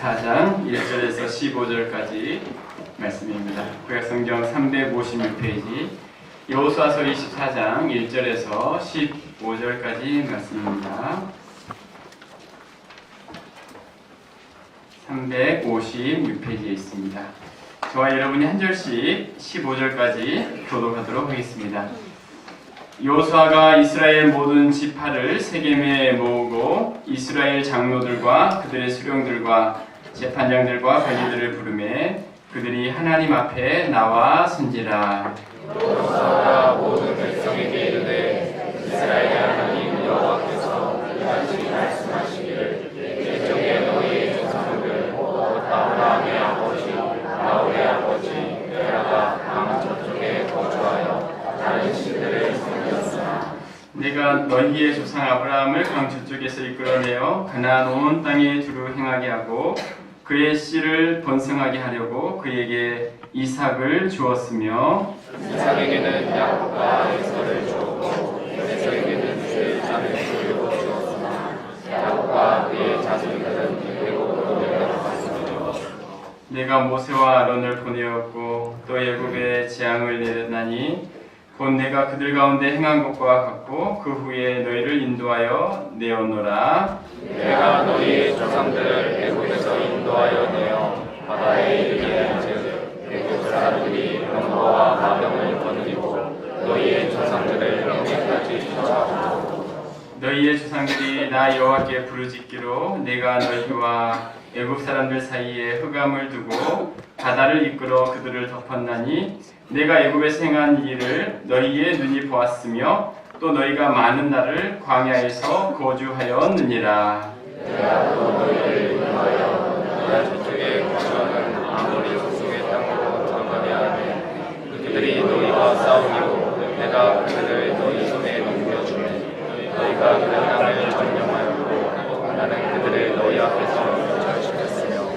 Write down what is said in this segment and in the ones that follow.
24장 1절에서 15절까지 말씀입니다. 구약성경 356페이지 여호수아서 24장 1절에서 15절까지 말씀입니다. 356페이지에 있습니다. 저와 여러분이 한 절씩 15절까지 교독하도록 하겠습니다. 여호수아가 이스라엘 모든 지파를 세겜에 모으고 이스라엘 장로들과 그들의 수령들과 재판장들과 관리들을 부르매 그들이 하나님 앞에 나와 선지라. 여호수아가 모든 백성에게 이르되 이스라엘의 하나님 여호와께서 이같이 말씀하시기를 옛적에 너희의 조상들 곧 아브라함의 아버지 나홀의 아버지 데라가 강 저쪽에 거주하여 다른 신들을 섬겼으나 내가 너희의 조상 아브라함을 강 저쪽에서 이끌어내어 가나안 온 땅에 두루 행하게 하고 그의 씨를 번성하게 하려고 그에게 이삭을 주었으며 이삭에게는 야곱과 에서를 주었고 에서에게는 세 자매를 주었으나 야곱과 그의 자손들은 애굽으로 내려갔으며 내가 모세와 아론을 보내었고 또 애굽에 재앙을 내렸나니 곧 내가 그들 가운데 행한 것과 같고 그 후에 너희를 인도하여 내어노라. 내가 너희의 조상들을 애굽에서 인도하여 내어 바다에 이르기는즉 애굽 사람들이 병거와 마병을 거느리고 너희의 조상들을 여기까지 쫓아오고 너희의 조상들이 나 여호와께 부르짖기로 내가 너희와 애굽 사람들 사이에 흑암을 두고 바다를 이끌어 그들을 덮었나니 내가 애굽에서 행한 일을 너희의 눈이 보았으며 또 너희가 많은 날을 광야에서 거주하였느니라. 내가 또 너희를 인도하여 너희 저쪽에 거주하는 아모리 족속의 땅으로 들어가게 하되 그들이 너희와 싸우기로 내가 그들을 너희 손에 넘겨주매 너희가 그 땅을 점령하였고 나는 그들을 너희 앞에서 멸절시켰으며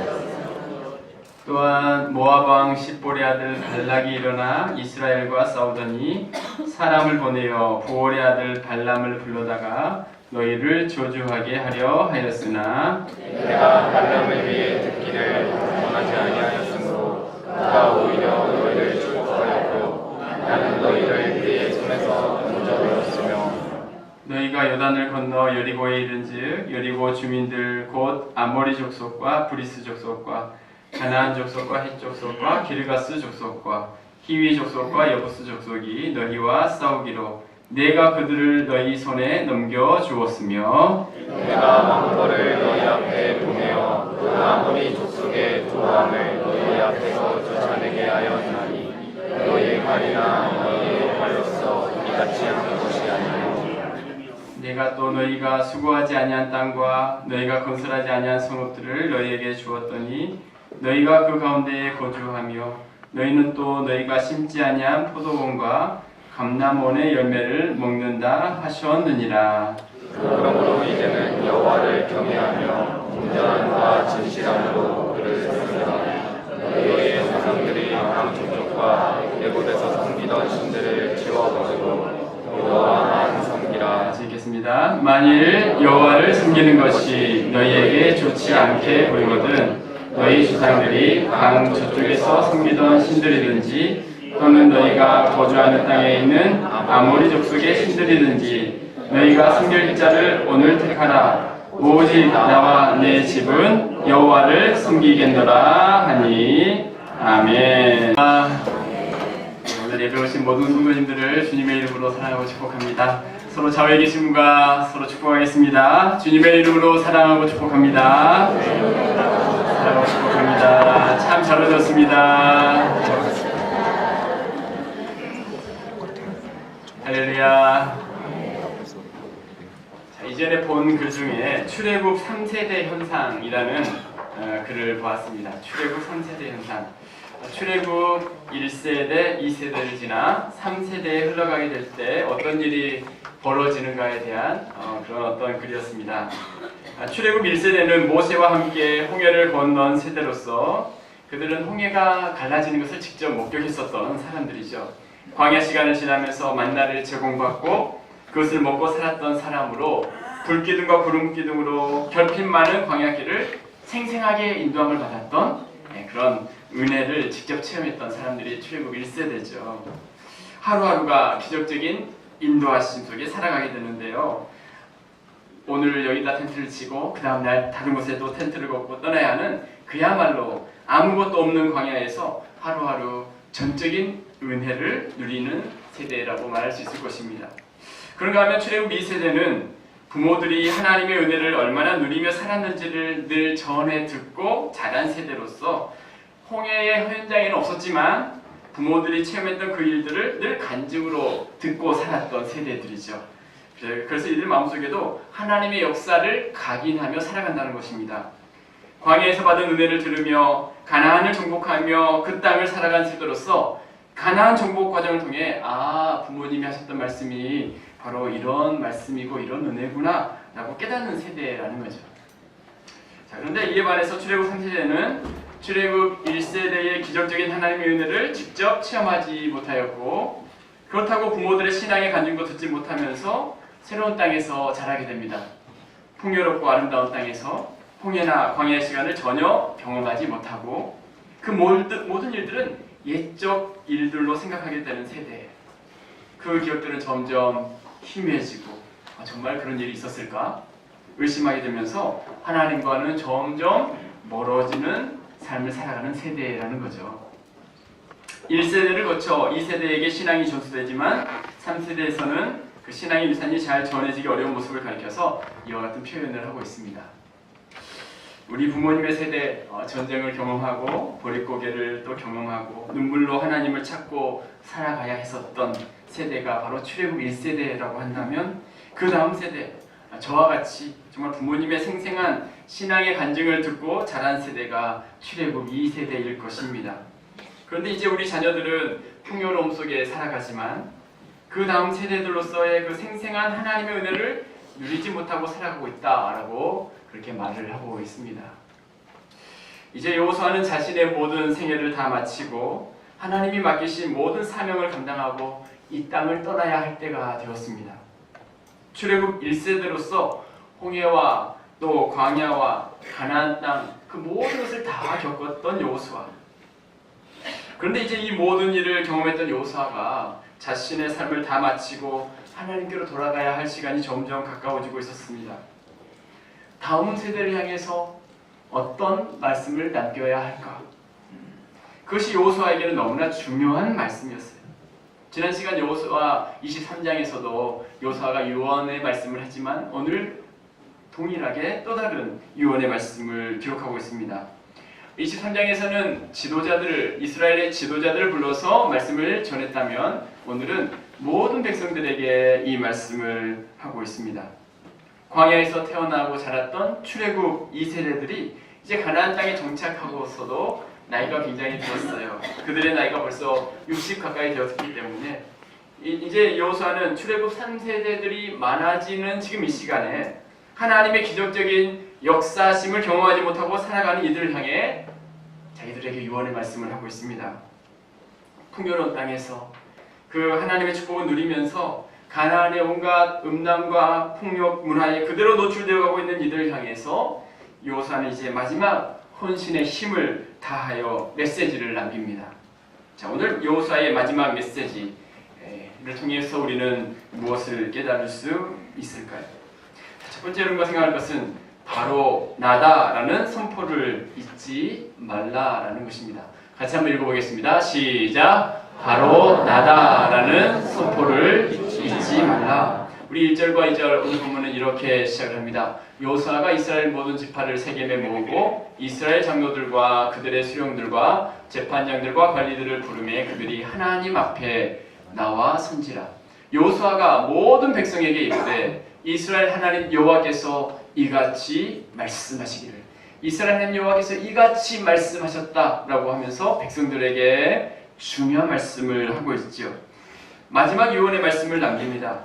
또한 모압 왕 십볼의 아들 발락이 일어나 이스라엘과 싸우더니 사람을 보내어 부올의 아들 발람을 불러다가 너희를 저주하게 하려 하였으나 내가 발람을 위해 듣기를 원하지 아니하였으므로 그가 오히려 너희를 축복하였고 나는 너희를 그의 손에서 건져들었으며 너희가 요단을 건너 여리고에 이른즉 여리고 주민들 곧 아모리 족속과 브리스 족속과 가나안 족속과 헷 족속과 기르가스 족속과 히위 족속과 여부스 족속이 너희와 싸우기로 내가 그들을 너희 손에 넘겨 주었으며 내가 왕벌을 너희 앞에 보내어 그 아모리 족속의 두 왕을 너희 앞에서 쫓아내게 하였나니 너희의 칼이나 너희의 칼로서 이같이 한 것이 아니요 내가 또 너희가 수고하지 아니한 땅과 너희가 건설하지 아니한 성읍들을 너희에게 주었더니 너희가 그 가운데에 거주하며 너희는 또 너희가 심지 아니한 포도원과 감람원의 열매를 먹는다 하셨느니라. 그러므로 이제는 여호와를 경외하며 온전함과 진실함으로 그를 섬기라. 너희의 조상들이 강 저쪽과 애굽에서 섬기던 신들을 지워버리고 여호와만 섬기라. 읽겠습니다. 만일 여호와를 섬기는 것이 너희에게 좋지 않게 보이거든 너희 조상들이 강 저쪽에서 섬기던 신들이든지 또는 너희가 거주하는 땅에 있는 아모리 족속의 신들이든지 너희가 섬길 자를 오늘 택하라. 오직 나와 내 집은 여호와를 섬기겠노라 하니 아멘. 오늘 예배 오신 모든 성도님들을 주님의 이름으로 사랑하고 축복합니다. 서로 좌우에 계신 분과 서로 축복하겠습니다. 주님의 이름으로 사랑하고 축복합니다. 사랑하고 축복합니다. 참 잘 오셨습니다. 할렐루야. 자, 이전에 본 글 중에 출애굽 3세대 현상이라는 글을 보았습니다. 출애굽 3세대 현상. 출애굽 1세대, 2세대를 지나 3세대에 흘러가게 될 때 어떤 일이 벌어지는가에 대한 그런 어떤 글이었습니다. 출애굽 1세대는 모세와 함께 홍해를 건넌 세대로서 그들은 홍해가 갈라지는 것을 직접 목격했었던 사람들이죠. 광야 시간을 지나면서 만나를 제공받고 그것을 먹고 살았던 사람으로 불기둥과 구름기둥으로 결핍 많은 광야길을 생생하게 인도함을 받았던 그런 은혜를 직접 체험했던 사람들이 출애굽 1세대죠. 하루하루가 기적적인 인도하심 속에 살아가게 되는데요. 오늘 여기다 텐트를 치고 그 다음날 다른 곳에 또 텐트를 걷고 떠나야 하는 그야말로 아무것도 없는 광야에서 하루하루 전적인 은혜를 누리는 세대라고 말할 수 있을 것입니다. 그런가 하면 출애굽 2세대는 부모들이 하나님의 은혜를 얼마나 누리며 살았는지를 늘 전해 듣고 자란 세대로서 홍해의 현장에는 없었지만 부모들이 체험했던 그 일들을 늘 간증으로 듣고 살았던 세대들이죠. 그래서 이들 마음속에도 하나님의 역사를 각인하며 살아간다는 것입니다. 광야에서 받은 은혜를 들으며 가나안을 정복하며 그 땅을 살아간 세대로서 가나안 정복 과정을 통해 부모님이 하셨던 말씀이 바로 이런 말씀이고 이런 은혜구나 라고 깨닫는 세대라는 거죠. 자, 그런데 이에 반해서 출애굽 3세대는 출애굽 1세대의 기적적인 하나님의 은혜를 직접 체험하지 못하였고 그렇다고 부모들의 신앙의 간증도 듣지 못하면서 새로운 땅에서 자라게 됩니다. 풍요롭고 아름다운 땅에서 홍해나 광야의 시간을 전혀 경험하지 못하고 그 모든 일들은 옛적 일들로 생각하게 되는 세대. 그 기억들은 점점 희미해지고 정말 그런 일이 있었을까? 의심하게 되면서 하나님과는 점점 멀어지는 삶을 살아가는 세대라는 거죠. 1세대를 거쳐 2세대에게 신앙이 전수되지만 3세대에서는 그 신앙의 유산이 잘 전해지기 어려운 모습을 가리켜서 이와 같은 표현을 하고 있습니다. 우리 부모님의 세대 전쟁을 경험하고 보릿고개를 또 경험하고 눈물로 하나님을 찾고 살아가야 했었던 세대가 바로 출애굽 1세대라고 한다면 그 다음 세대 저와 같이 정말 부모님의 생생한 신앙의 간증을 듣고 자란 세대가 출애굽 2세대일 것입니다. 그런데 이제 우리 자녀들은 풍요로움 속에 살아가지만 그 다음 세대들로서의 그 생생한 하나님의 은혜를 누리지 못하고 살아가고 있다라고 그렇게 말을 하고 있습니다. 이제 여호수아는 자신의 모든 생애를 다 마치고 하나님이 맡기신 모든 사명을 감당하고 이 땅을 떠나야 할 때가 되었습니다. 출애굽 1세대로서 홍해와 또 광야와 가나안 땅 그 모든 것을 다 겪었던 여호수아. 그런데 이제 이 모든 일을 경험했던 여호수아가 자신의 삶을 다 마치고 하나님께로 돌아가야 할 시간이 점점 가까워지고 있었습니다. 다음 세대를 향해서 어떤 말씀을 남겨야 할까? 그것이 여호수아에게는 너무나 중요한 말씀이었어요. 지난 시간 여호수아 23장에서도 여호수아가 유언의 말씀을 하지만 오늘 동일하게 또 다른 유언의 말씀을 기록하고 있습니다. 23장에서는 이스라엘의 지도자들을 불러서 말씀을 전했다면 오늘은 모든 백성들에게 이 말씀을 하고 있습니다. 광야에서 태어나고 자랐던 출애굽 2세대들이 이제 가나안 땅에 정착하고서도 나이가 굉장히 들었어요. 그들의 나이가 벌써 60 가까이 되었기 때문에 이제 여호수아는 출애굽 3세대들이 많아지는 지금 이 시간에 하나님의 기적적인 역사심을 경험하지 못하고 살아가는 이들을 향해 자기들에게 유언의 말씀을 하고 있습니다. 풍요로운 땅에서 그 하나님의 축복을 누리면서 가나안의 온갖 음란과 폭력 문화에 그대로 노출되어 가고 있는 이들을 향해서 여호수아는 이제 마지막 혼신의 힘을 다하여 메시지를 남깁니다. 자, 오늘 여호수아의 마지막 메시지를 통해서 우리는 무엇을 깨달을 수 있을까요? 첫 번째 여러분과 생각할 것은 바로 나다라는 선포를 잊지 말라라는 것입니다. 같이 한번 읽어보겠습니다. 시작! 바로 나다라는 선포를 잊지 말라. 우리 1절과 2절 오늘 본문은 이렇게 시작을 합니다. 여호수아가 이스라엘 모든 지파를 세겜에 모으고 이스라엘 장로들과 그들의 수령들과 재판장들과 관리들을 부르매 그들이 하나님 앞에 나와 선지라. 여호수아가 모든 백성에게 이르되 이스라엘 하나님 여호와께서 이같이 말씀하시기를, 이스라엘 하나님 여호와께서 이같이 말씀하셨다라고 하면서 백성들에게 중요한 말씀을 하고 있죠. 마지막 유언의 말씀을 남깁니다.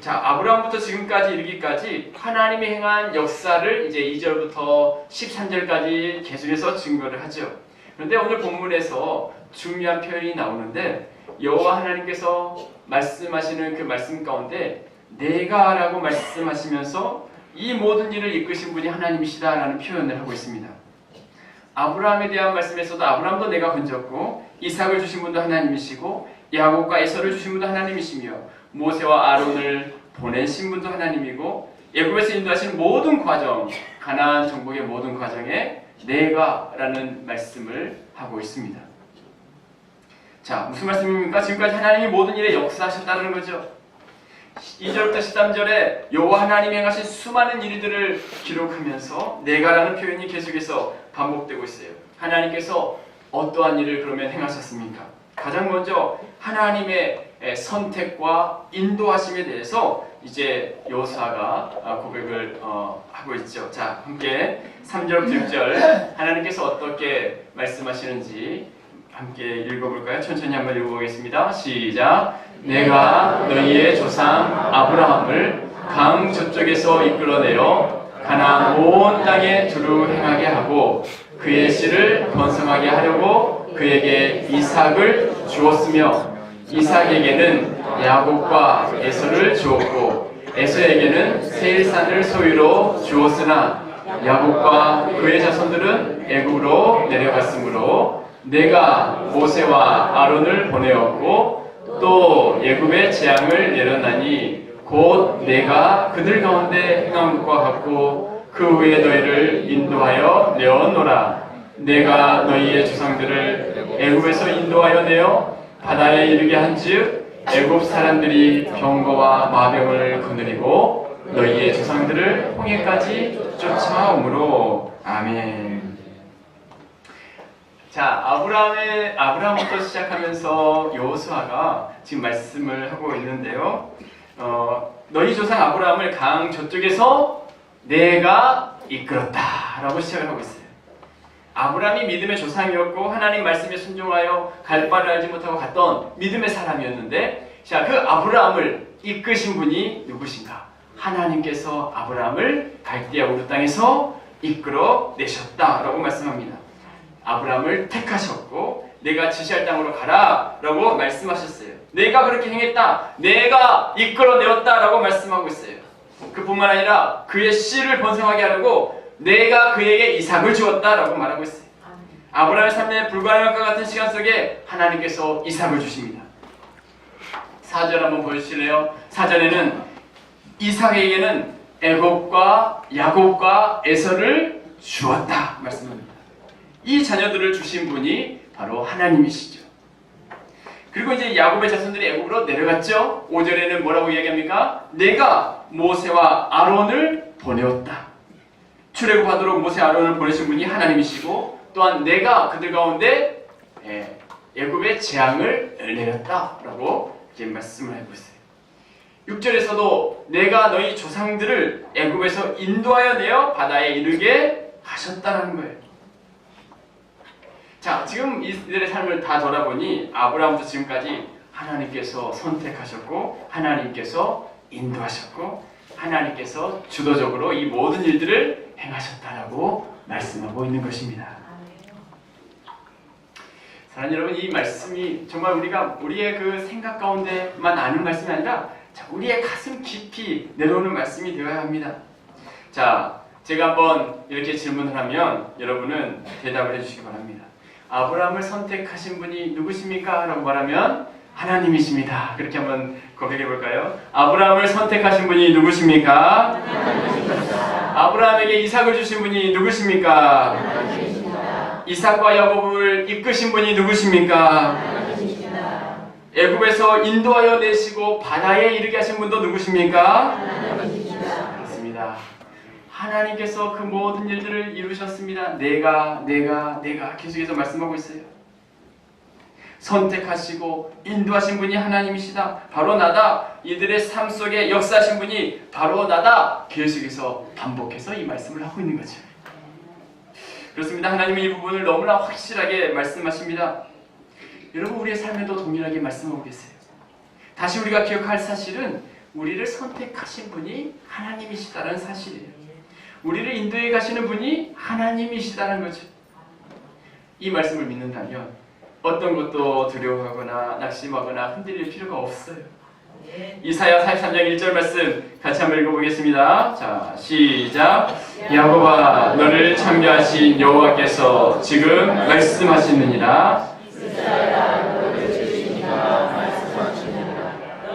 자, 아브라함부터 지금까지 이르기까지 하나님이 행한 역사를 이제 2절부터 13절까지 계속해서 증거를 하죠. 그런데 오늘 본문에서 중요한 표현이 나오는데 여호와 하나님께서 말씀하시는 그 말씀 가운데 내가라고 말씀하시면서 이 모든 일을 이끄신 분이 하나님이시다라는 표현을 하고 있습니다. 아브라함에 대한 말씀에서도 아브라함도 내가 건졌고 이삭을 주신 분도 하나님이시고 야곱과 에서를 주신 분도 하나님이시며 모세와 아론을 보내신 분도 하나님이고 애굽에서 인도하신 모든 과정, 가나안 정복의 모든 과정에 내가라는 말씀을 하고 있습니다. 자, 무슨 말씀입니까? 지금까지 하나님이 모든 일에 역사하셨다는 거죠. 2절부터 13절에 여호와 하나님이 행하신 수많은 일들을 기록하면서 내가라는 표현이 계속해서 반복되고 있어요. 하나님께서 어떠한 일을 그러면 행하셨습니까? 가장 먼저 하나님의 선택과 인도하심에 대해서 이제 여호수아가 고백을 하고 있죠. 자, 함께 3절부터 6절 하나님께서 어떻게 말씀하시는지 함께 읽어볼까요? 천천히 한번 읽어보겠습니다. 시작. 내가 너희의 조상 아브라함을 강 저쪽에서 이끌어내어 가나안 온 땅에 두루 행하게 하고 그의 씨를 번성하게 하려고 그에게 이삭을 주었으며 이삭에게는 야곱과 에서를 주었고 에서에게는 세일산을 소유로 주었으나 야곱과 그의 자손들은 애굽으로 내려갔으므로 내가 모세와 아론을 보내었고 또 애굽의 재앙을 내렸나니 곧 내가 그들 가운데 행한 것과 같고 그 후에 너희를 인도하여 내어노라. 내가 너희의 조상들을 애굽에서 인도하여 내어 바다에 이르게 한즉 애굽 사람들이 병거와 마병을 거느리고 너희의 조상들을 홍해까지 쫓아오므로. 아멘. 자, 아브라함부터 시작하면서 여호수아가 지금 말씀을 하고 있는데요. 너희 조상 아브라함을 강 저쪽에서 내가 이끌었다라고 시작을 하고 있어요. 아브라함이 믿음의 조상이었고 하나님 말씀에 순종하여 갈 바를 알지 못하고 갔던 믿음의 사람이었는데, 자, 그 아브라함을 이끄신 분이 누구신가? 하나님께서 아브라함을 갈대아 우르 땅에서 이끌어 내셨다라고 말씀합니다. 아브라함을 택하셨고 내가 지시할 땅으로 가라라고 말씀하셨어요. 내가 그렇게 행했다, 내가 이끌어내었다라고 말씀하고 있어요. 그뿐만 아니라 그의 씨를 번성하게 하려고 내가 그에게 이삭을 주었다라고 말하고 있어요. 아브라함의 삶의 불가능한 것 같은 시간 속에 하나님께서 이삭을 주십니다. 4절 한번 보여주실래요? 4절에는 이삭에게는 애굽과 야곱과 에서를 주었다 말씀합니다. 이 자녀들을 주신 분이 바로 하나님이시죠. 그리고 이제 야곱의 자손들이 애굽으로 내려갔죠. 5절에는 뭐라고 이야기합니까? 내가 모세와 아론을 보내었다. 출애굽하도록 모세 아론을 보내신 분이 하나님이시고 또한 내가 그들 가운데 애굽의 재앙을 내렸다라고 이제 말씀을 하고 있어요. 6절에서도 내가 너희 조상들을 애굽에서 인도하여 내어 바다에 이르게 하셨다는 거예요. 자, 지금 이들의 삶을 다 돌아보니 아브라함부터 지금까지 하나님께서 선택하셨고 하나님께서 인도하셨고 하나님께서 주도적으로 이 모든 일들을 행하셨다라고 말씀하고 있는 것입니다. 사랑하는 여러분, 이 말씀이 정말 우리의 그 생각 가운데만 아는 말씀이 아니라 우리의 가슴 깊이 내려오는 말씀이 되어야 합니다. 자, 제가 한번 이렇게 질문을 하면 여러분은 대답을 해주시기 바랍니다. 아브라함을 선택하신 분이 누구십니까? 라고 말하면 하나님이십니다. 그렇게 한번 고백해 볼까요? 아브라함을 선택하신 분이 누구십니까? 하나님이십니다. 아브라함에게 이삭을 주신 분이 누구십니까? 하나님이십니다. 이삭과 야곱을 이끄신 분이 누구십니까? 하나님이십니다. 애굽에서 인도하여 내시고 바다에 이르게 하신 분도 누구십니까? 하나님이십니다. 그렇습니다. 하나님께서 그 모든 일들을 이루셨습니다. 내가 계속해서 말씀하고 있어요. 선택하시고 인도하신 분이 하나님이시다. 바로 나다. 이들의 삶 속에 역사하신 분이 바로 나다. 계속해서 반복해서 이 말씀을 하고 있는 거죠. 그렇습니다. 하나님은 이 부분을 너무나 확실하게 말씀하십니다. 여러분, 우리의 삶에도 동일하게 말씀하고 계세요. 다시 우리가 기억할 사실은 우리를 선택하신 분이 하나님이시다는 사실이에요. 우리를 인도해 가시는 분이 하나님이시다는 거죠. 이 말씀을 믿는다면 어떤 것도 두려워하거나 낙심하거나 흔들릴 필요가 없어요. 이사야 43장 1절 말씀 같이 한번 읽어보겠습니다. 자, 시작. 야곱아, 너를 창조하신 여호와께서 지금 말씀하시느니라.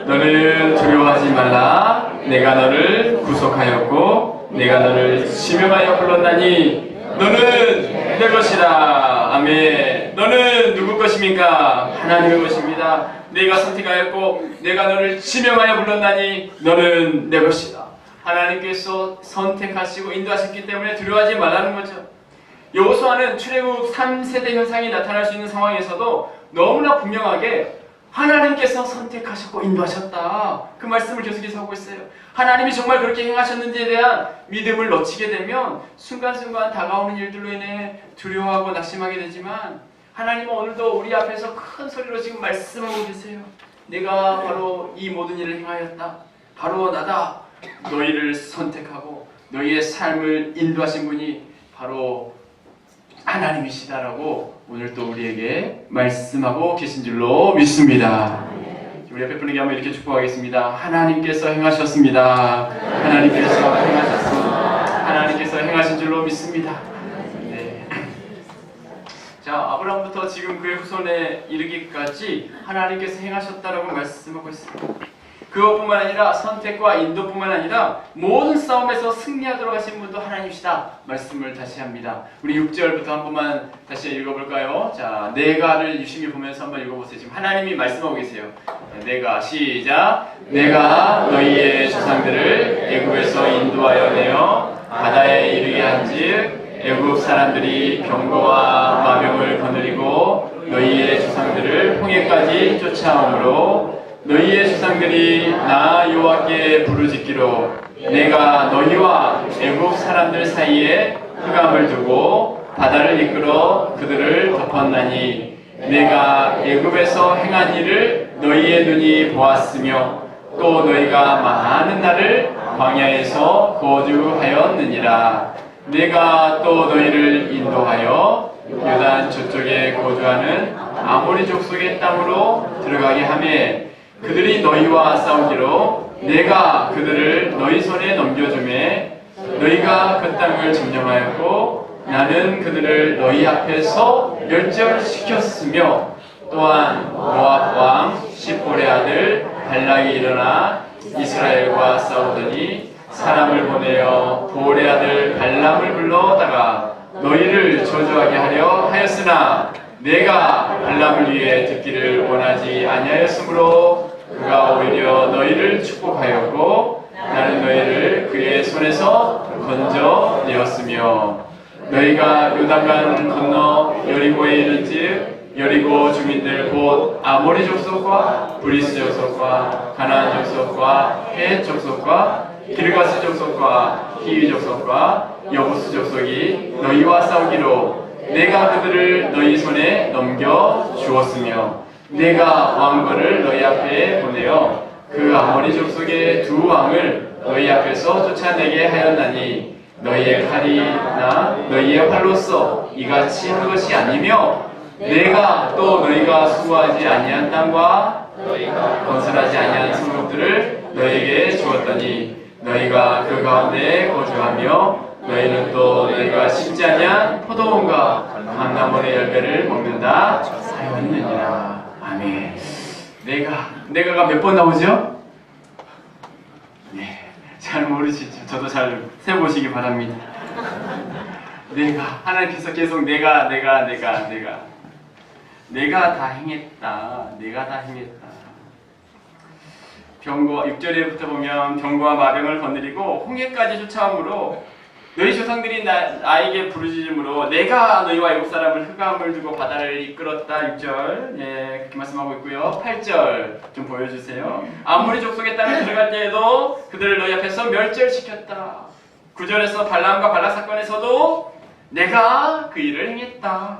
너는 두려워하지 말라. 내가 너를 구속하였고 내가 너를 지명하여 불렀나니 너는 내 것이다. 아멘. 너는 누구 것입니까? 하나님의 것입니다. 내가 선택하였고 내가 너를 지명하여 불렀나니 너는 내 것이다. 하나님께서 선택하시고 인도하셨기 때문에 두려워하지 말라는 거죠. 여호수아는 출애굽 3세대 현상이 나타날 수 있는 상황에서도 너무나 분명하게 하나님께서 선택하셨고 인도하셨다. 그 말씀을 계속해서 하고 있어요. 하나님이 정말 그렇게 행하셨는지에 대한 믿음을 놓치게 되면 순간순간 다가오는 일들로 인해 두려워하고 낙심하게 되지만 하나님은 오늘도 우리 앞에서 큰 소리로 지금 말씀하고 계세요. 내가 바로 이 모든 일을 행하였다. 바로 나다. 너희를 선택하고 너희의 삶을 인도하신 분이 바로 하나님이시다라고 오늘 또 우리에게 말씀하고 계신 줄로 믿습니다. 우리 옆에 분에게 한번 이렇게 축복하겠습니다. 하나님께서 행하셨습니다. 하나님께서 행하셨습니다. 하나님께서 행하신 줄로 믿습니다. 네. 자, 아브라함부터 지금 그의 후손에 이르기까지 하나님께서 행하셨다라고 말씀하고 있습니다. 그것뿐만 아니라 선택과 인도뿐만 아니라 모든 싸움에서 승리하도록 하신 분도 하나님이시다 말씀을 다시 합니다. 우리 6절부터 한 번만 다시 읽어볼까요? 자, 내가를 유심히 보면서 한번 읽어보세요. 지금 하나님이 말씀하고 계세요. 내가 시작. 내가 너희의 조상들을 애굽에서 인도하여 내어 바다에 이르게 한즉 애굽 사람들이 병거와 마병을 거느리고 너희의 조상들을 홍해까지 쫓아오므로 너희의 조상들이 나 여호와께 부르짖기로 내가 너희와 애굽 사람들 사이에 흑암을 두고 바다를 이끌어 그들을 덮었나니 내가 애굽에서 행한 일을 너희의 눈이 보았으며 또 너희가 많은 날을 광야에서 거주하였느니라. 내가 또 너희를 인도하여 요단 저쪽에 거주하는 아모리 족속의 땅으로 들어가게 하매 그들이 너희와 싸우기로 내가 그들을 너희 손에 넘겨주매 너희가 그 땅을 점령하였고 나는 그들을 너희 앞에서 멸절시켰으며 또한 모압 왕 시볼의 아들 발락이 일어나 이스라엘과 싸우더니 사람을 보내어 볼의 아들 발람을 불러다가 너희를 저주하게 하려 하였으나 내가 발람을 위해 듣기를 원하지 아니하였으므로 그가 오히려 너희를 축복하였고 나는 너희를 그의 손에서 건져내었으며 너희가 요단강 건너 여리고에 이른즉 여리고 주민들 곧 아모리 족속과 브리스 족속과 가나안 족속과 헷 족속과 기르가스 족속과 히위 족속과 여부스 족속이 너희와 싸우기로 내가 그들을 너희 손에 넘겨 주었으며 내가 왕거를 너희 앞에 보내어 그 아모리 족속의 두 왕을 너희 앞에서 쫓아내게 하였나니 너희의 칼이나 너희의 활로서 이같이 한 것이 아니며 내가 또 너희가 수고하지 아니한 땅과 너희가 건설하지 아니한 성읍들을 너희에게 주었더니 너희가 그 가운데 거주하며 너희는 또 너희가 심지 아니한 포도원과 감람원의 열매를 먹는다 하였느니라. 아멘. 내가가 몇 번 나오죠? 네, 잘 모르시죠? 저도 잘 세보시기 바랍니다. 하나님께서 계속 내가 다 행했다. 내가 다 행했다. 병거 6절에부터 보면 병거와 마병을 거느리고 홍해까지 쫓아오므로 너희 조상들이 나에게 부르짖음으로 내가 너희와 애국 사람을 흑암을 두고 바다를 이끌었다. 6절 그렇게 말씀하고 있고요. 8절 좀 보여주세요. 아모리 족속의 땅에 들어갈 때에도 그들을 너희 앞에서 멸절시켰다. 9절에서 발람과 발락 사건에서도 내가 그 일을 행했다.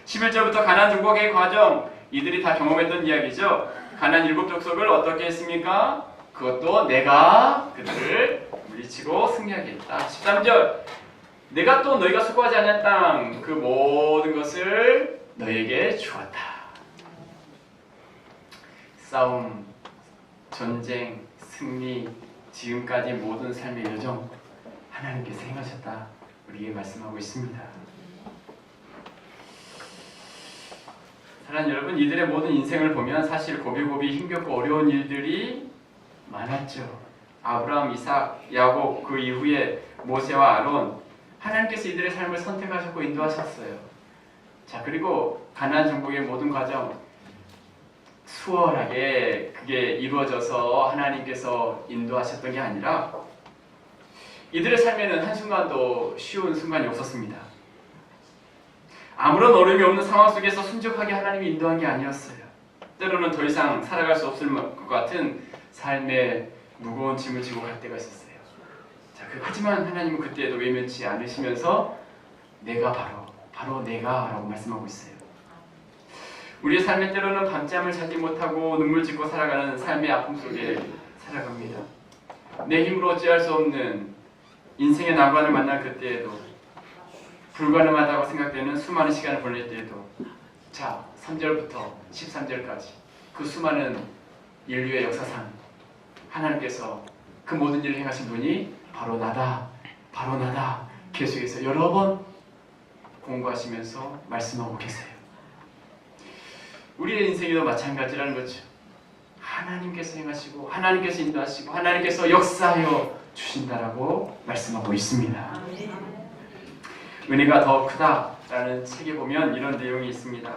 11절부터 가나안 정복의 과정 이들이 다 경험했던 이야기죠. 가나안 7족속을 어떻게 했습니까? 그것도 내가 그들을 물리치고 승리하게 했다. 13절 내가 또 너희가 수고하지 않은 땅 그 모든 것을 너희에게 주었다. 싸움 전쟁, 승리, 지금까지 모든 삶의 여정 하나님께서 행하셨다 우리에게 말씀하고 있습니다. 사랑하는 여러분, 이들의 모든 인생을 보면 사실 고비고비 힘겹고 어려운 일들이 많았죠. 아브라함, 이삭, 야곱, 그 이후에 모세와 아론, 하나님께서 이들의 삶을 선택하셨고 인도하셨어요. 자, 그리고 가나안 정복의 모든 과정 수월하게 그게 이루어져서 하나님께서 인도하셨던 게 아니라 이들의 삶에는 한순간도 쉬운 순간이 없었습니다. 아무런 어려움이 없는 상황 속에서 순적하게 하나님이 인도한 게 아니었어요. 때로는 더 이상 살아갈 수 없을 것 같은 삶의 무거운 짐을 지고 갈 때가 있었어요. 자, 하지만 하나님은 그때에도 외면치 않으시면서 내가 바로 내가 라고 말씀하고 있어요. 우리의 삶의 때로는 밤잠을 자지 못하고 눈물 짓고 살아가는 삶의 아픔 속에 살아갑니다. 내 힘으로 어찌할 수 없는 인생의 난관을 만날 그때에도 불가능하다고 생각되는 수많은 시간을 보낼 때에도 자, 3절부터 13절까지 그 수많은 인류의 역사상 하나님께서 그 모든 일을 행하신 분이 바로 나다 계속해서 여러 번 공부하시면서 말씀하고 계세요. 우리의 인생에도 마찬가지라는 거죠. 하나님께서 행하시고 하나님께서 인도하시고 하나님께서 역사하여 주신다라고 말씀하고 있습니다. 은혜가 더 크다라는 책에 보면 이런 내용이 있습니다.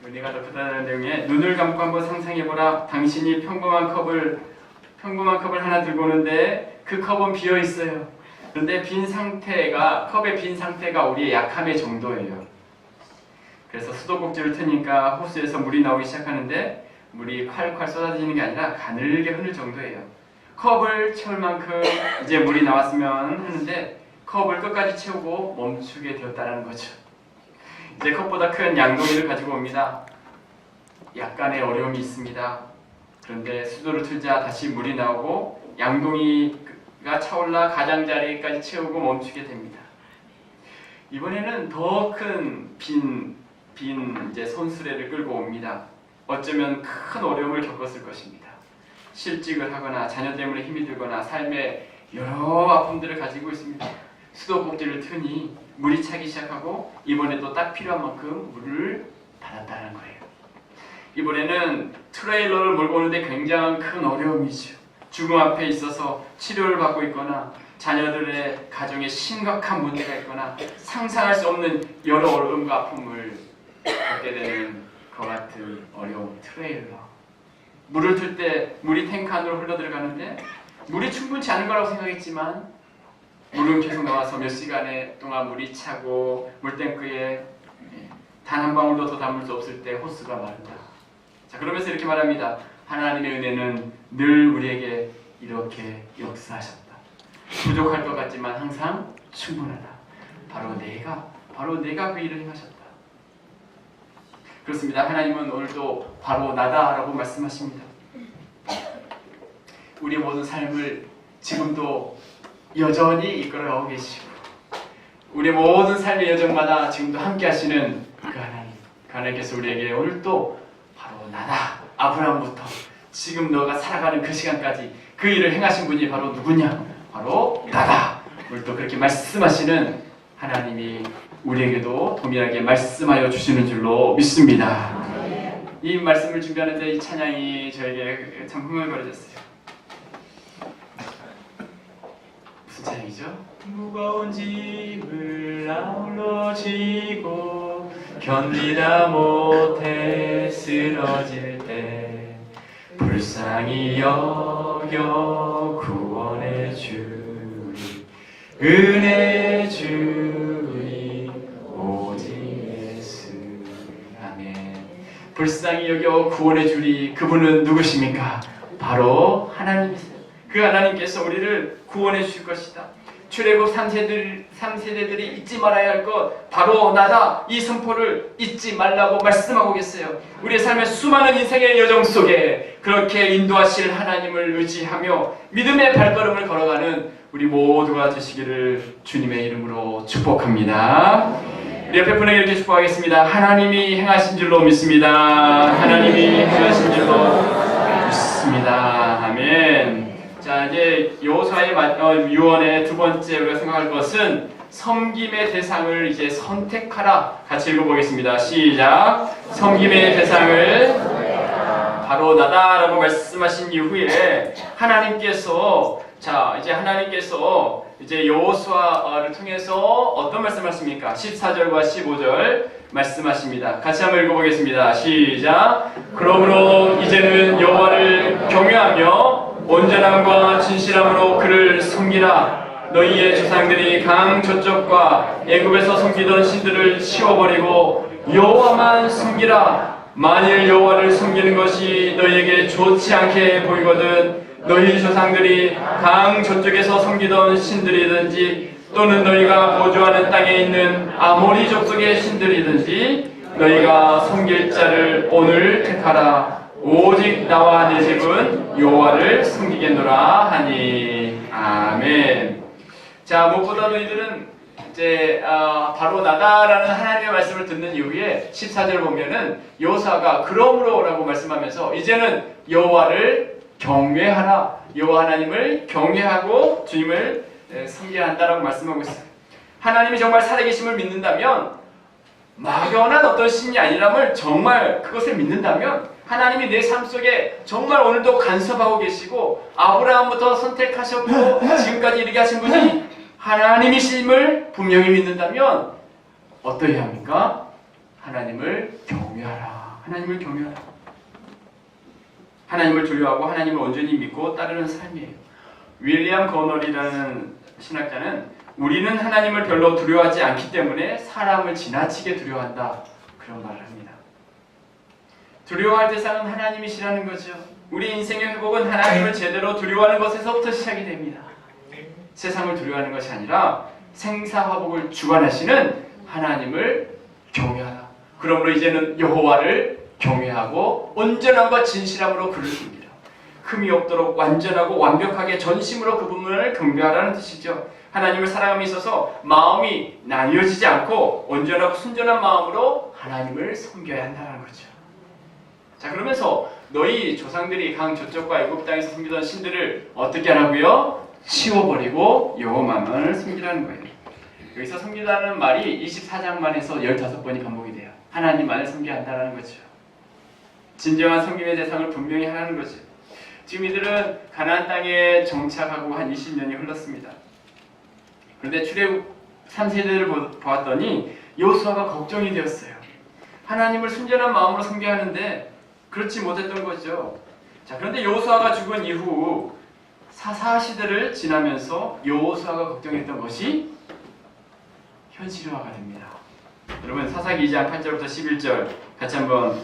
은혜가 더 크다라는 내용에 눈을 감고 한번 상상해보라. 당신이 평범한 컵을 하나 들고 오는데 그 컵은 비어 있어요. 그런데 컵의 빈 상태가 우리의 약함의 정도예요. 그래서 수도꼭지를 트니까 호스에서 물이 나오기 시작하는데 물이 콸콸 쏟아지는 게 아니라 가늘게 흐를 정도예요. 컵을 채울 만큼 이제 물이 나왔으면 하는데 컵을 끝까지 채우고 멈추게 되었다는 거죠. 이제 컵보다 큰 양동이를 가지고 옵니다. 약간의 어려움이 있습니다. 그런데 수도를 틀자 다시 물이 나오고 양동이가 차올라 가장자리까지 채우고 멈추게 됩니다. 이번에는 더 큰 빈 이제 손수레를 끌고 옵니다. 어쩌면 큰 어려움을 겪었을 것입니다. 실직을 하거나 자녀 때문에 힘이 들거나 삶의 여러 아픔들을 가지고 있습니다. 수도꼭지를 트니 물이 차기 시작하고 이번에도 딱 필요한 만큼 물을 받았다는 거예요. 이번에는 트레일러를 몰고 오는데 굉장히 큰 어려움이죠. 죽음 앞에 있어서 치료를 받고 있거나 자녀들의 가정에 심각한 문제가 있거나 상상할 수 없는 여러 어려움과 아픔을 겪게 되는 것 같은 어려운 트레일러. 물을 틀 때 물이 탱크 안으로 흘러들어가는데 물이 충분치 않은 거라고 생각했지만 물은 계속 나와서 몇 시간에 동안 물이 차고 물탱크에 단 한 방울도 더 담을 수 없을 때 호스가 마른다. 자, 그러면서 이렇게 말합니다. 하나님의 은혜는 늘 우리에게 이렇게 역사하셨다. 부족할 것 같지만 항상 충분하다. 바로 내가 그 일을 행하셨다. 그렇습니다. 하나님은 오늘도 바로 나다라고 말씀하십니다. 우리 모든 삶을 지금도 여전히 이끌어가고 계시고 우리 모든 삶의 여정마다 지금도 함께 하시는 그 하나님께서 우리에게 오늘도 바로 나다. 아브라함부터 지금 너가 살아가는 그 시간까지 그 일을 행하신 분이 바로 누구냐? 바로 나다. 오늘도 그렇게 말씀하시는 하나님이 우리에게도 동일하게 말씀하여 주시는 줄로 믿습니다. 이 말씀을 준비하는데 이 찬양이 저에게 참 흥얼거려졌어요. 무슨 찬양이죠? 무거운 짐을 아울러 지고 견디다 못해 쓰러질 때 불쌍히 여겨 구원해 주리 은혜 주리 오직 예수. 아멘. 불쌍히 여겨 구원해 주리 그분은 누구십니까? 바로 하나님이세요. 그 하나님께서 우리를 구원해 주실 것이다. 출애굽 3세대들이 잊지 말아야 할 것 바로 나다. 이 선포를 잊지 말라고 말씀하고 계세요. 우리의 삶의 수많은 인생의 여정 속에 그렇게 인도하실 하나님을 의지하며 믿음의 발걸음을 걸어가는 우리 모두가 되시기를 주님의 이름으로 축복합니다. 우리 옆에 분에게 이렇게 축복하겠습니다. 하나님이 행하신 줄로 믿습니다. 하나님이 행하신 줄로 믿습니다. 좋습니다. 아멘. 자, 이제 여호수아의 유언의 두 번째 우리가 생각할 것은 섬김의 대상을 이제 선택하라. 같이 읽어보겠습니다. 시작. 섬김의 대상을 바로 나다라고 말씀하신 이후에 하나님께서 이제 여호수아를 통해서 어떤 말씀하십니까? 14절과 15절 말씀하십니다. 같이 한번 읽어보겠습니다. 시작. 그러므로 이제는 여호와를 경외하며 온전함과 진실함으로 그를 섬기라. 너희의 조상들이 강 저쪽과 애굽에서 섬기던 신들을 치워버리고 여호와만 섬기라. 만일 여호와를 섬기는 것이 너희에게 좋지 않게 보이거든 너희 조상들이 강 저쪽에서 섬기던 신들이든지 또는 너희가 거주하는 땅에 있는 아모리 족속의 신들이든지 너희가 섬길 자를 오늘 택하라. 오직 나와 내 집은 여호와를 섬기겠노라 하니. 아멘. 자, 무엇보다 너희들은 이제 바로 나다라는 하나님의 말씀을 듣는 이후에 14절 보면은 여호수아가 그러므로라고 말씀하면서 이제는 여호와를 경외하라. 여호와 하나님을 경외하고 주님을 섬겨야 한다라고 말씀하고 있어요. 하나님이 정말 살아계심을 믿는다면 막연한 어떤 신이 아니라면 정말 그것을 믿는다면 하나님이 내 삶 속에 정말 오늘도 간섭하고 계시고 아브라함부터 선택하셨고 지금까지 이르게 하신 분이 하나님이심을 분명히 믿는다면 어떠해야 합니까? 하나님을 경외하라. 하나님을 경외하라. 하나님을 두려워하고 하나님을 온전히 믿고 따르는 삶이에요. 윌리엄 거널이라는 신학자는 우리는 하나님을 별로 두려워하지 않기 때문에 사람을 지나치게 두려워한다. 그런 말을 합니다. 두려워할 대상은 하나님이시라는 거죠. 우리 인생의 회복은 하나님을 제대로 두려워하는 것에서부터 시작이 됩니다. 세상을 두려워하는 것이 아니라 생사화복을 주관하시는 하나님을 경외하라. 그러므로 이제는 여호와를 경외하고 온전함과 진실함으로 그를 섬기라. 흠이 없도록 완전하고 완벽하게 전심으로 그분을 경배하라는 뜻이죠. 하나님을 사랑함에 있어서 마음이 나뉘어지지 않고 온전하고 순전한 마음으로 하나님을 섬겨야 한다는 거죠. 자, 그러면서 너희 조상들이 강 저쪽과 애굽 땅에서 섬기던 신들을 어떻게 하라고요? 치워버리고 여호와만을 섬기라는 거예요. 여기서 섬기라는 말이 24장만 해서 15번이 반복이 돼요. 하나님만을 섬겨야 한다는 거죠. 진정한 섬김의 대상을 분명히 하라는 거죠. 지금 이들은 가나안 땅에 정착하고 한 20년이 흘렀습니다. 그런데 출애굽 3세대를 보았더니 여호수아가 걱정이 되었어요. 하나님을 순전한 마음으로 섬겨야 하는데 그렇지 못했던 거죠. 자, 그런데 여호수아가 죽은 이후 사사 시대를 지나면서 여호수아가 걱정했던 것이 현실화가 됩니다. 여러분 사사기 2장 8절부터 11절 같이 한번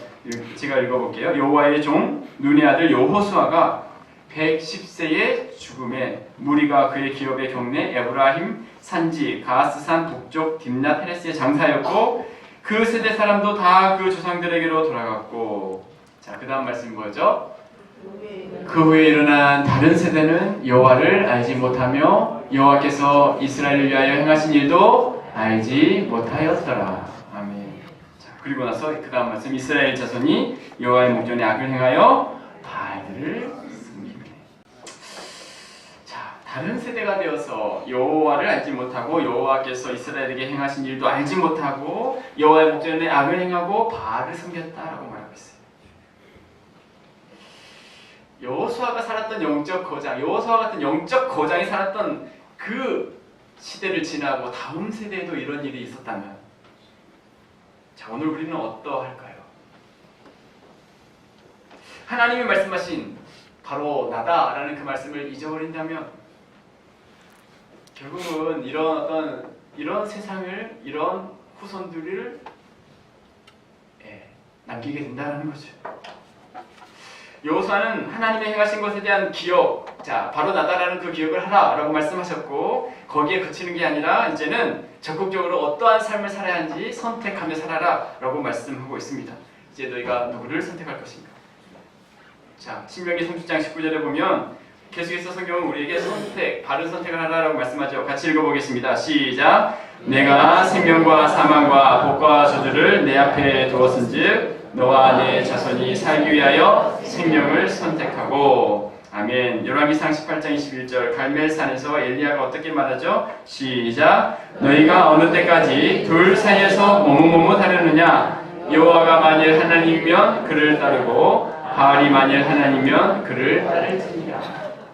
제가 읽어볼게요. 여호와의 종 눈의 아들 여호수아가 110세의 죽음에 무리가 그의 기업의 경내 에브라임 산지 가스산 북쪽 딥낫 헤레스의 장사였고 그 세대 사람도 다 그 조상들에게로 돌아갔고. 자, 그 다음 말씀이 뭐죠? 그 후에 일어난 다른 세대는 여호와를 알지 못하며 여호와께서 이스라엘을 위하여 행하신 일도 알지 못하였더라. 아멘. 자, 그리고 나서 그 다음 말씀 이스라엘 자손이 여호와의 목전에 악을 행하여 바알들을 섬기네. 자, 다른 세대가 되어서 여호와를 알지 못하고 여호와께서 이스라엘에게 행하신 일도 알지 못하고 여호와의 목전에 악을 행하고 바알을 섬겼다라고 말하고 있어요. 여호수아가 살았던 영적 거장, 여호수아 같은 영적 거장이 살았던 그 시대를 지나고 다음 세대에도 이런 일이 있었다면, 자, 오늘 우리는 어떠할까요? 하나님이 말씀하신 바로 나다라는 그 말씀을 잊어버린다면 결국은 이런 세상을, 이런 후손들을 남기게 된다는 거죠. 여호수아는 하나님의 행하신 것에 대한 기억, 자, 바로 나다라는 그 기억을 하라라고 말씀하셨고 거기에 그치는 게 아니라 이제는 적극적으로 어떠한 삶을 살아야 하는지 선택하며 살아라라고 말씀하고 있습니다. 이제 너희가 누구를 선택할 것인가? 자, 신명기 30장 19절에 보면 계속해서 성경은 우리에게 바른 선택을 하라고 말씀하죠. 같이 읽어보겠습니다. 시작. 내가 생명과 사망과 복과 저주를 내 앞에 두었은즉 너와 내 자손이 살기 위하여 생명을 선택하고. 아멘. 열왕기상 18장 21절 갈멜산에서 엘리야가 어떻게 말하죠? 시작. 너희가 어느 때까지 둘 사이에서 머뭇머뭇하려느냐? 여호와가 만일 하나님이면 그를 따르고 바알이 만일 하나님이면 그를 따를지니라.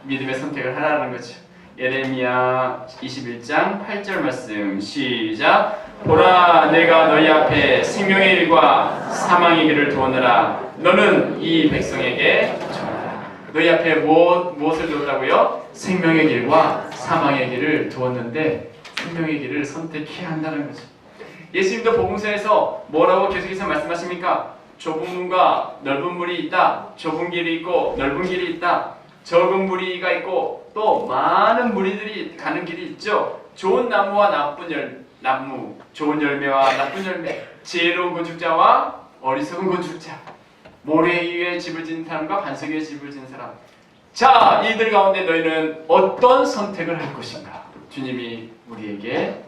믿음의 선택을 하라는 거죠. 예레미야 21장 8절 말씀 시작. 보라 내가 너희 앞에 생명의 길과 사망의 길을 두었느라 너는 이 백성에게 정하라. 너희 앞에 무엇을 두었다고요? 생명의 길과 사망의 길을 두었는데 생명의 길을 선택해야 한다는 거죠. 예수님도 복음서에서 뭐라고 계속해서 말씀하십니까? 좁은 문과 넓은 문이 있다. 좁은 길이 있고 넓은 길이 있다. 적은 무리가 있고 또 많은 무리들이 가는 길이 있죠. 좋은 나무와 나쁜 나무, 좋은 열매와 나쁜 열매, 지혜로운 건축자와 어리석은 건축자, 모래 위에 집을 짓는 사람과 반석 위에 집을 짓는 사람. 자, 이들 가운데 너희는 어떤 선택을 할 것인가? 주님이 우리에게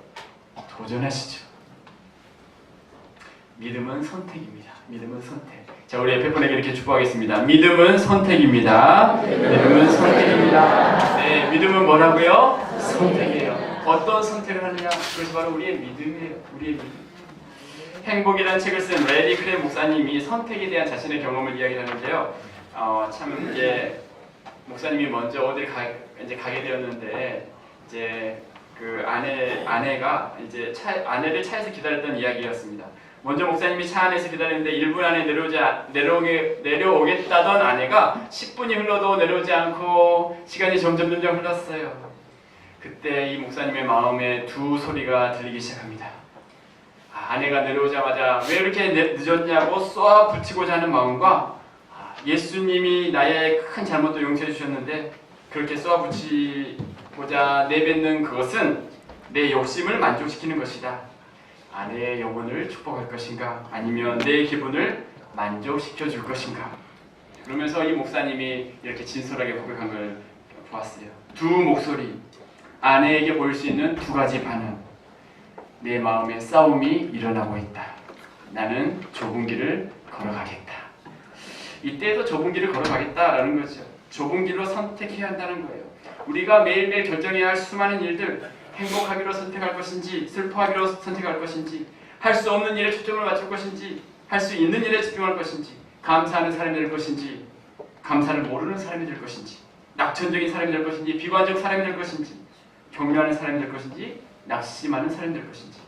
도전하시죠. 믿음은 선택입니다. 믿음은 선택. 자, 우리 옆에 분에게 이렇게 축복하겠습니다. 믿음은 선택입니다. 믿음은 선택입니다. 네, 믿음은 뭐라고요? 선택이에요. 어떤 선택을 하느냐? 그것이 바로 우리의 믿음이에요. 우리의 믿음. 행복이라는 책을 쓴 레리 크랩 목사님이 선택에 대한 자신의 경험을 이야기하는데요. 참 이제 목사님이 먼저 어딜 가게 되었는데 이제 그 아내가 이제 아내를 차에서 기다렸던 이야기였습니다. 먼저 목사님이 차 안에서 기다리는데 1분 안에 내려오겠다던 아내가 10분이 흘러도 내려오지 않고 시간이 점점 흘렀어요. 그때 이 목사님의 마음에 두 소리가 들리기 시작합니다. 아내가 내려오자마자 왜 이렇게 늦었냐고 쏘아 붙이고자 하는 마음과 예수님이 나의 큰 잘못도 용서해 주셨는데 그렇게 쏘아 붙이고자 내뱉는 그것은 내 욕심을 만족시키는 것이다. 아내의 영혼을 축복할 것인가 아니면 내 기분을 만족시켜 줄 것인가. 그러면서 이 목사님이 이렇게 진솔하게 고백한 걸 보았어요. 두 목소리, 아내에게 보일 수 있는 두 가지 반응. 내 마음에 싸움이 일어나고 있다. 나는 좁은 길을 걸어가겠다. 이때도 좁은 길을 걸어가겠다라는 거죠. 좁은 길로 선택해야 한다는 거예요. 우리가 매일매일 결정해야 할 수많은 일들, 행복하기로 선택할 것인지 슬퍼하기로 선택할 것인지 할 수 없는 일에 초점을 맞출 것인지 할 수 있는 일에 집중할 것인지 감사하는 사람이 될 것인지 감사를 모르는 사람이 될 것인지 낙천적인 사람이 될 것인지 비관적 사람이 될 것인지 격려하는 사람이 될 것인지 낙심하는 사람이 될 것인지.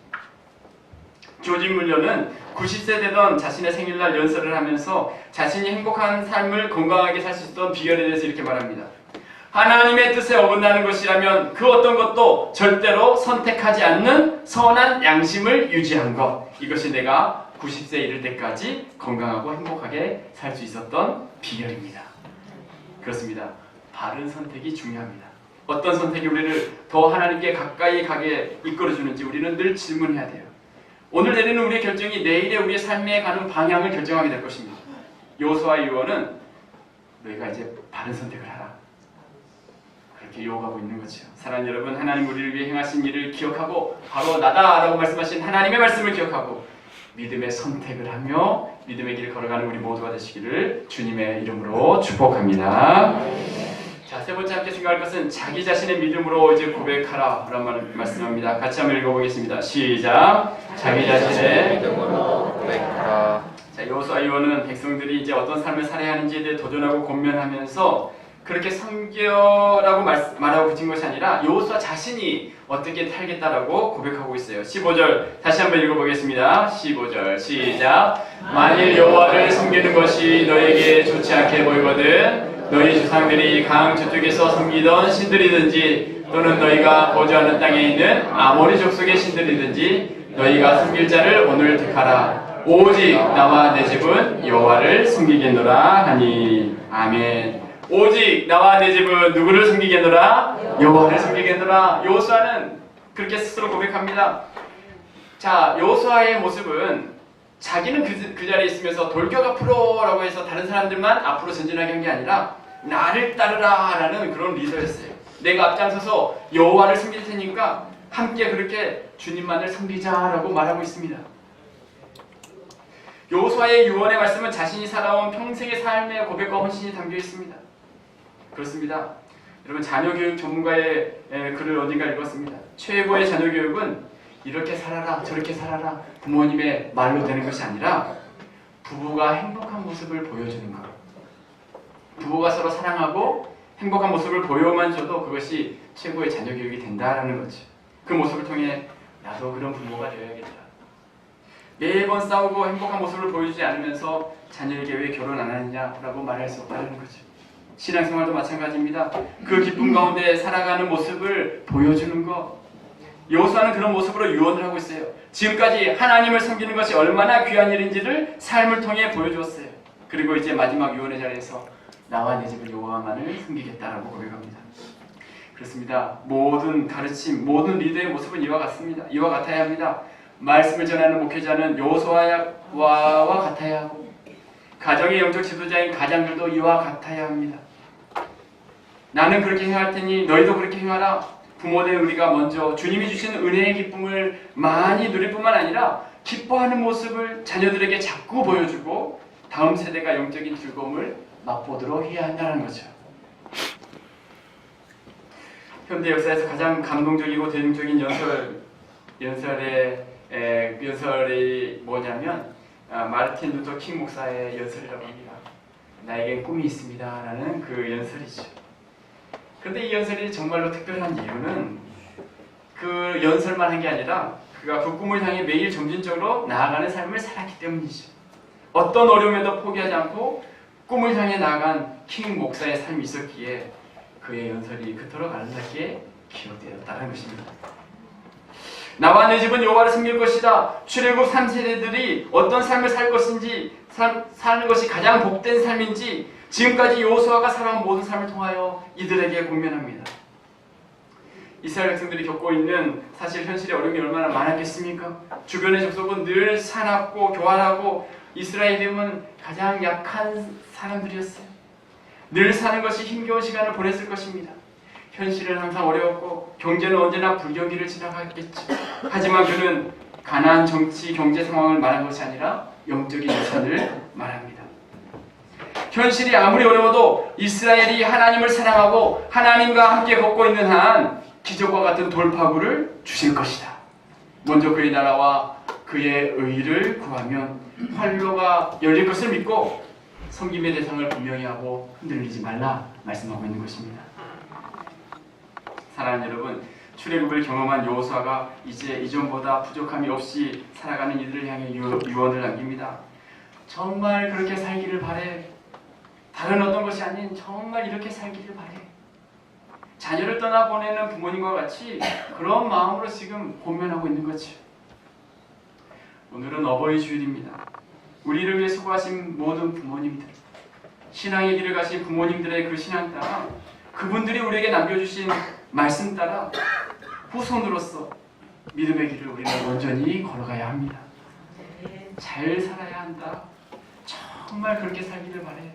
조지 물러는 90세 되던 자신의 생일날 연설을 하면서 자신이 행복한 삶을 건강하게 살 수 있었던 비결에 대해서 이렇게 말합니다. 하나님의 뜻에 어긋나는 것이라면 그 어떤 것도 절대로 선택하지 않는 선한 양심을 유지한 것. 이것이 내가 90세 이를 때까지 건강하고 행복하게 살 수 있었던 비결입니다. 그렇습니다. 바른 선택이 중요합니다. 어떤 선택이 우리를 더 하나님께 가까이 가게 이끌어주는지 우리는 늘 질문해야 돼요. 오늘 내리는 우리의 결정이 내일의 우리의 삶에 가는 방향을 결정하게 될 것입니다. 여호수아 유언은 너희가 이제 바른 선택을 하라. 그렇게 요구하고 있는 거죠. 사랑하는 여러분, 하나님 우리를 위해 행하신 일을 기억하고 바로 나다라고 말씀하신 하나님의 말씀을 기억하고 믿음의 선택을 하며 믿음의 길을 걸어가는 우리 모두가 되시기를 주님의 이름으로 축복합니다. 자, 세 번째 함께 생각할 것은 자기 자신의 믿음으로 이제 고백하라 라는 말씀합니다. 같이 한번 읽어보겠습니다. 시작. 자기 자신의 믿음으로 고백하라. 자, 여호수아 유언은 백성들이 이제 어떤 삶을 살아야 하는지에 대해 도전하고 고민하면서 그렇게 섬겨라고 말하고 그친 것이 아니라 여호수아 자신이 어떻게 살겠다라고 고백하고 있어요. 15절 다시 한번 읽어보겠습니다. 15절 시작. 만일 여호와를 섬기는 것이 너에게 좋지 않게 보이거든 너희 조상들이 강 저쪽에서 섬기던 신들이든지 또는 너희가 거주하는 땅에 있는 아모리 족속의 신들이든지 너희가 섬길 자를 오늘 택하라. 오직 나와 내 집은 여호와를 섬기겠노라 하니. 아멘. 오직 나와 내 집은 누구를 섬기겠노라? 여호와를 섬기겠노라. 여호수아는 그렇게 스스로 고백합니다. 자, 여호수아의 모습은 자기는 그 자리에 있으면서 돌격 앞으로라고 해서 다른 사람들만 앞으로 전진하게 한 게 아니라 나를 따르라라는 그런 리더였어요. 내가 앞장서서 여호와를 섬길 테니까 함께 그렇게 주님만을 섬기자라고 말하고 있습니다. 여호수아의 유언의 말씀은 자신이 살아온 평생의 삶의 고백과 헌신이 담겨 있습니다. 그렇습니다. 여러분, 자녀교육 전문가의 글을 어딘가 읽었습니다. 최고의 자녀교육은 이렇게 살아라 저렇게 살아라 부모님의 말로 되는 것이 아니라 부부가 행복한 모습을 보여주는 것. 부부가 서로 사랑하고 행복한 모습을 보여만 줘도 그것이 최고의 자녀교육이 된다라는 거죠. 그 모습을 통해 나도 그런 부모가 되어야겠다. 매번 싸우고 행복한 모습을 보여주지 않으면서 자녀에게 왜 결혼 안 하느냐라고 말할 수 없다는 거죠. 신앙생활도 마찬가지입니다. 그 기쁨 가운데 살아가는 모습을 보여주는 것. 여호수아는 그런 모습으로 유언을 하고 있어요. 지금까지 하나님을 섬기는 것이 얼마나 귀한 일인지를 삶을 통해 보여주었어요. 그리고 이제 마지막 유언의 자리에서 나와 내 집을 여호와만을 섬기겠다라고 고백합니다. 그렇습니다. 모든 가르침, 모든 리더의 모습은 이와 같습니다. 이와 같아야 합니다. 말씀을 전하는 목회자는 여호수아와 같아야 하고 가정의 영적 지도자인 가장들도 이와 같아야 합니다. 나는 그렇게 행할 테니 너희도 그렇게 행하라. 부모된 우리가 먼저 주님이 주신 은혜의 기쁨을 많이 누릴 뿐만 아니라 기뻐하는 모습을 자녀들에게 자꾸 보여주고 다음 세대가 영적인 즐거움을 맛보도록 해야 한다는 거죠. 현대 역사에서 가장 감동적이고 대중적인 연설이 뭐냐면 마르틴 루터 킹 목사의 연설이라고 합니다. 나에겐 꿈이 있습니다 라는 그 연설이죠. 그런데 이 연설이 정말로 특별한 이유는 그 연설만 한 게 아니라 그가 그 꿈을 향해 매일 점진적으로 나아가는 삶을 살았기 때문이죠. 어떤 어려움에도 포기하지 않고 꿈을 향해 나아간 킹 목사의 삶이 있었기에 그의 연설이 그토록 아름답게 기록되었다는 것입니다. 나와 내 집은 여호와를 섬길 것이다. 출애굽 3세대들이 어떤 삶을 살 것인지, 사는 것이 가장 복된 삶인지 지금까지 여호수아가 살아온 모든 삶을 통하여 이들에게 공면합니다. 이스라엘 백성들이 겪고 있는 사실 현실의 어려움이 얼마나 많았겠습니까? 주변의 족속은 늘 사납고 교활하고 이스라엘임은 가장 약한 사람들이었어요. 늘 사는 것이 힘겨운 시간을 보냈을 것입니다. 현실은 항상 어려웠고 경제는 언제나 불경기를 지나갔겠죠. 하지만 그는 가난한 정치, 경제 상황을 말한 것이 아니라 영적인 유산을 말합니다. 현실이 아무리 어려워도 이스라엘이 하나님을 사랑하고 하나님과 함께 걷고 있는 한 기적과 같은 돌파구를 주실 것이다. 먼저 그의 나라와 그의 의를 구하면 활로가 열릴 것을 믿고 섬김의 대상을 분명히 하고 흔들리지 말라 말씀하고 있는 것입니다. 사랑하는 여러분, 출애굽을 경험한 여호수아가 이제 이전보다 부족함이 없이 살아가는 이들을 향해 유언을 남깁니다. 정말 그렇게 살기를 바래. 다른 어떤 것이 아닌 정말 이렇게 살기를 바래. 자녀를 떠나보내는 부모님과 같이 그런 마음으로 지금 고민하고 있는 거죠. 오늘은 어버이 주일입니다. 우리를 위해 수고하신 모든 부모님들, 신앙의 길을 가신 부모님들의 그 신앙 따라 그분들이 우리에게 남겨주신 말씀 따라 후손으로서 믿음의 길을 우리는 온전히 걸어가야 합니다. 잘 살아야 한다. 정말 그렇게 살기를 바래.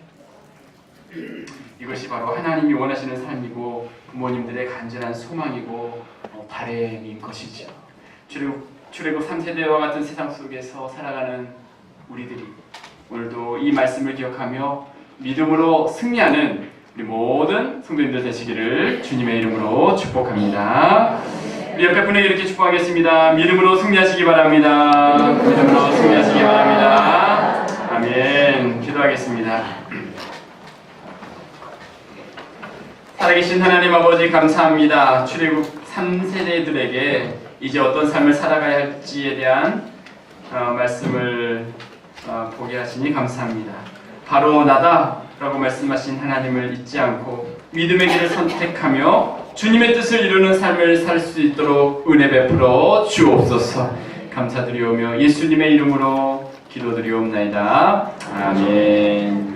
이것이 바로 하나님이 원하시는 삶이고 부모님들의 간절한 소망이고 바람인 것이죠. 출애굽 3세대와 같은 세상 속에서 살아가는 우리들이 오늘도 이 말씀을 기억하며 믿음으로 승리하는 우리 모든 성도님들 되시기를 주님의 이름으로 축복합니다. 우리 옆에 분에게 이렇게 축복하겠습니다. 믿음으로 승리하시기 바랍니다. 믿음으로 승리하시기 바랍니다. 아멘. 기도하겠습니다. 살아계신 하나님 아버지 감사합니다. 출애굽 3세대들에게 이제 어떤 삶을 살아가야 할지에 대한 말씀을 보게 하시니 감사합니다. 바로 나다 라고 말씀하신 하나님을 잊지 않고 믿음의 길을 선택하며 주님의 뜻을 이루는 삶을 살 수 있도록 은혜 베풀어 주옵소서. 감사드리오며 예수님의 이름으로 기도드리옵나이다. 아멘.